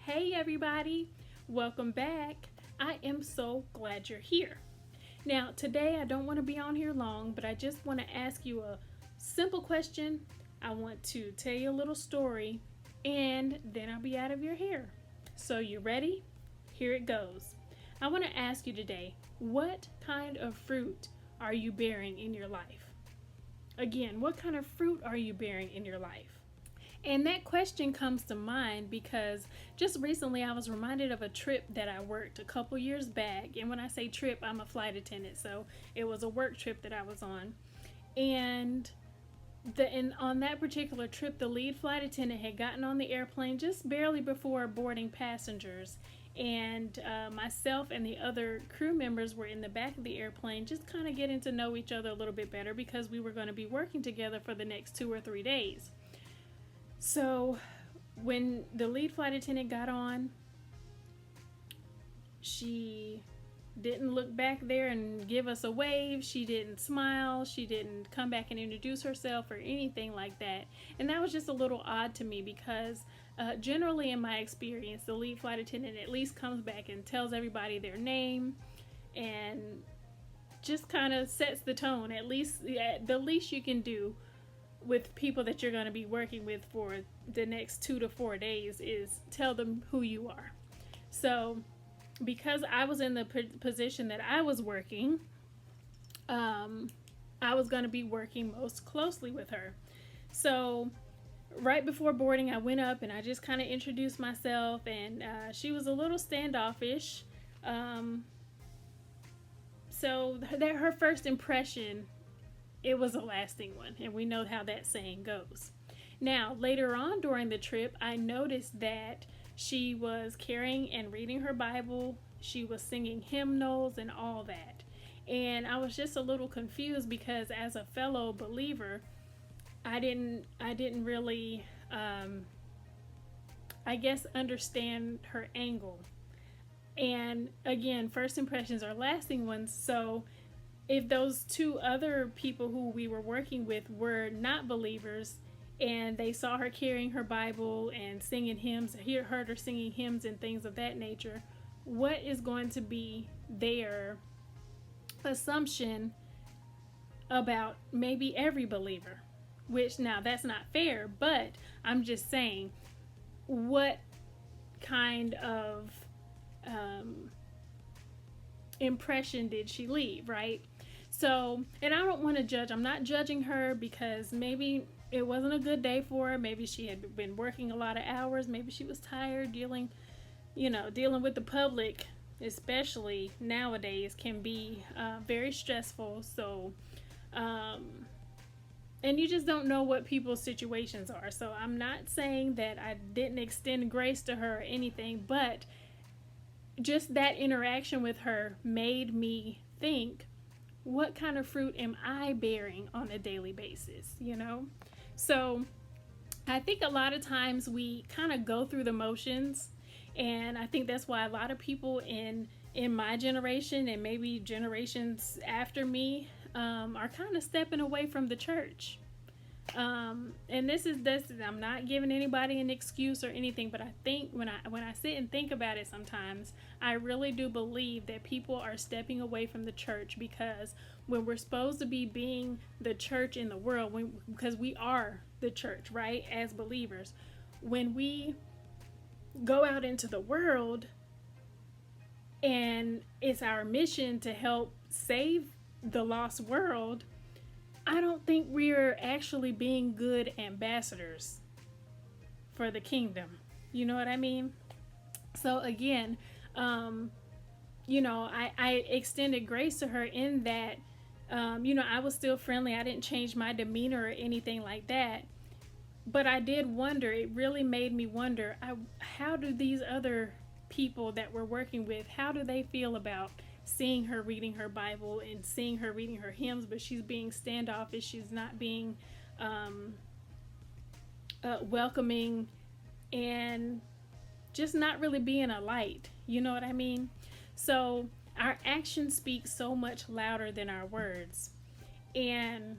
Hey everybody, welcome back. I am so glad you're here. Now, today I don't want to be on here long, but I just want to ask you a simple question. I want to tell you a little story, and then I'll be out of your hair. So, you ready? Here it goes. I want to ask you today, what kind of fruit are you bearing in your life? Again, what kind of fruit are you bearing in your life? And that question comes to mind because just recently I was reminded of a trip that I worked a couple years back. And when I say trip, I'm a flight attendant, so it was a work trip that I was on. And on that particular trip, the lead flight attendant had gotten on the airplane just barely before boarding passengers. And myself and the other crew members were in the back of the airplane, just kind of getting to know each other a little bit better because we were going to be working together for the next 2 or 3 days. So when the lead flight attendant got on, she didn't look back there and give us a wave. She didn't smile. She didn't come back and introduce herself or anything like that. And that was just a little odd to me because generally in my experience, the lead flight attendant at least comes back and tells everybody their name and just kind of sets the tone. At least the least you can do with people that you're going to be working with for the next 2 to 4 days is tell them who you are. So because I was in the position that I was working, I was going to be working most closely with her. So right before boarding, I went up and I just kind of introduced myself, and she was a little standoffish. So that her first impression, it was a lasting one, and we know how that saying goes. Now, later on during the trip, I noticed that she was carrying and reading her Bible. She was singing hymnals and all that. And I was just a little confused because as a fellow believer, I didn't really, I guess, understand her angle. And again, first impressions are lasting ones, so if those two other people who we were working with were not believers and they saw her carrying her Bible and singing hymns, heard her singing hymns and things of that nature, what is going to be their assumption about maybe every believer? Which, now, that's not fair, but I'm just saying, what kind of impression did she leave, right? So, and I don't want to judge. I'm not judging her because maybe it wasn't a good day for her. Maybe she had been working a lot of hours. Maybe she was tired dealing with the public, especially nowadays, can be very stressful. So, and you just don't know what people's situations are. So I'm not saying that I didn't extend grace to her or anything, but just that interaction with her made me think, what kind of fruit am I bearing on a daily basis, So I think a lot of times we kind of go through the motions, and I think that's why a lot of people in my generation and maybe generations after me are kind of stepping away from the church. And this I'm not giving anybody an excuse or anything, but I think when I sit and think about it sometimes, I really do believe that people are stepping away from the church because when we're supposed to be being the church in the world, because we are the church, right, as believers, when we go out into the world and it's our mission to help save the lost world, I don't think we're actually being good ambassadors for the kingdom. You know what I mean? So again, I extended grace to her in that, I was still friendly. I didn't change my demeanor or anything like that. But I did wonder, it really made me wonder, how do these other people that we're working with, how do they feel about seeing her reading her Bible and seeing her reading her hymns, but she's being standoffish, she's not being welcoming, and just not really being a light, you know what I mean? So our actions speak so much louder than our words. And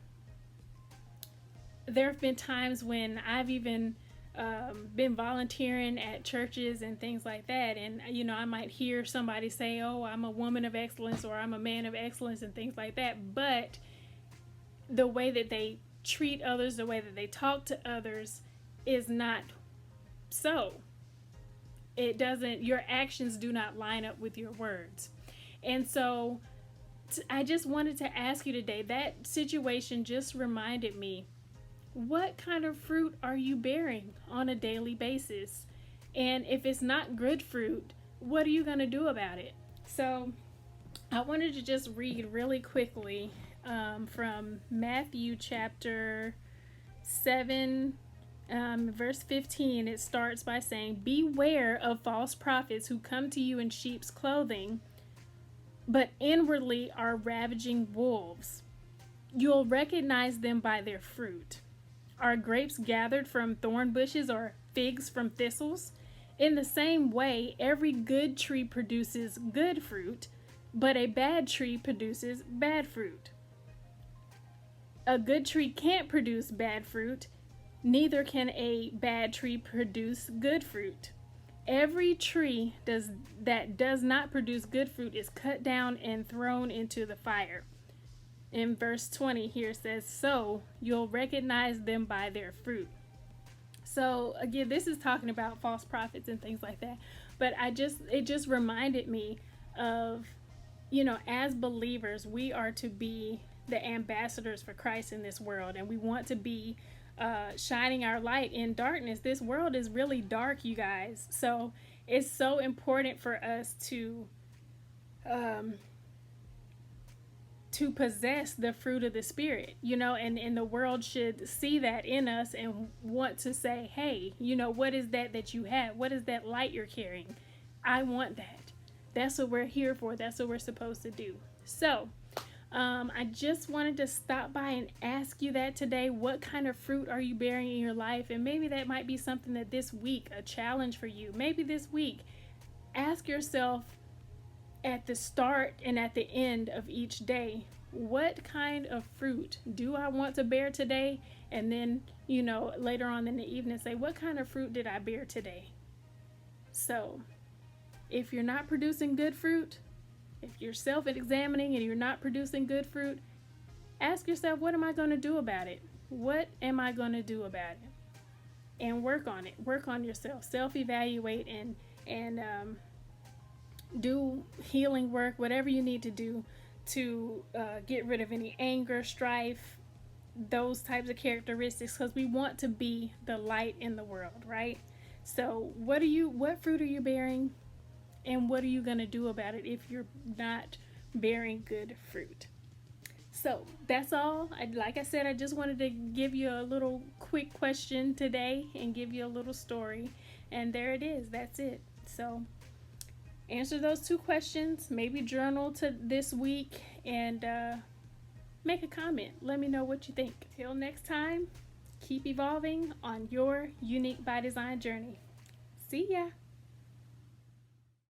there have been times when I've even been volunteering at churches and things like that, and I might hear somebody say, oh, I'm a woman of excellence, or I'm a man of excellence, and things like that, but the way that they treat others, the way that they talk to others is not so. It doesn't, your actions do not line up with your words. And so I just wanted to ask you today, that situation just reminded me, what kind of fruit are you bearing on a daily basis? And if it's not good fruit, what are you going to do about it? So I wanted to just read really quickly from Matthew chapter 7, verse 15. It starts by saying, beware of false prophets who come to you in sheep's clothing, but inwardly are ravaging wolves. You'll recognize them by their fruit. Are grapes gathered from thorn bushes or figs from thistles? In the same way, every good tree produces good fruit, but a bad tree produces bad fruit. A good tree can't produce bad fruit, neither can a bad tree produce good fruit. Every tree that does not produce good fruit is cut down and thrown into the fire. In verse 20 here says, so you'll recognize them by their fruit. So again, this is talking about false prophets and things like that. But it just reminded me of, as believers, we are to be the ambassadors for Christ in this world. And we want to be shining our light in darkness. This world is really dark, you guys. So it's so important for us to possess the fruit of the Spirit, and the world should see that in us and want to say, hey, what is that you have? What is that light you're carrying? I want that. That's what we're here for. That's what we're supposed to do. So I just wanted to stop by and ask you that today. What kind of fruit are you bearing in your life? And maybe that might be something that this week, a challenge for you. Maybe this week, ask yourself, at the start and at the end of each day, what kind of fruit do I want to bear today? And then, later on in the evening, say, what kind of fruit did I bear today? So if you're not producing good fruit, if you're self-examining and you're not producing good fruit, ask yourself, what am I going to do about it? What am I going to do about it? And work on it. Work on yourself. Self-evaluate and do healing work, whatever you need to do to get rid of any anger, strife, those types of characteristics, because we want to be the light in the world, right? So what fruit are you bearing, and what are you going to do about it if you're not bearing good fruit? So that's all. Like I said, I just wanted to give you a little quick question today and give you a little story, and there it is. That's it. So answer those 2 questions, maybe journal to this week, and make a comment. Let me know what you think. Till next time, keep evolving on your Unique by Design journey. See ya.